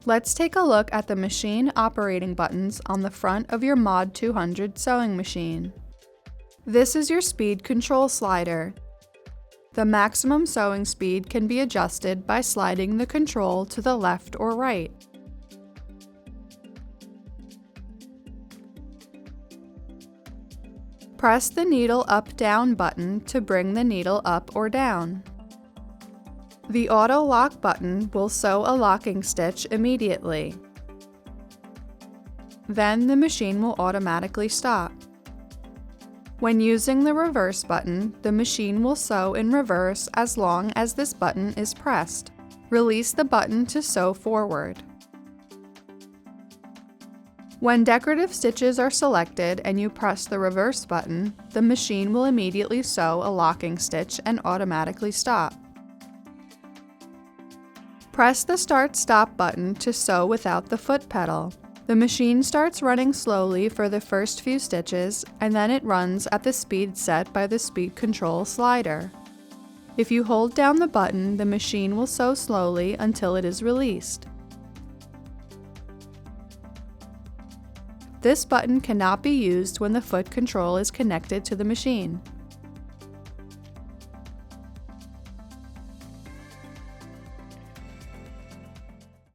Let's take a look at the machine operating buttons on the front of your MOD-200 sewing machine. This is your speed control slider. The maximum sewing speed can be adjusted by sliding the control to the left or right. Press the needle up-down button to bring the needle up or down. The auto lock button will sew a locking stitch immediately. Then the machine will automatically stop. When using the reverse button, the machine will sew in reverse as long as this button is pressed. Release the button to sew forward. When decorative stitches are selected and you press the reverse button, the machine will immediately sew a locking stitch and automatically stop. Press the Start-Stop button to sew without the foot pedal. The machine starts running slowly for the first few stitches, and then it runs at the speed set by the speed control slider. If you hold down the button, the machine will sew slowly until it is released. This button cannot be used when the foot control is connected to the machine.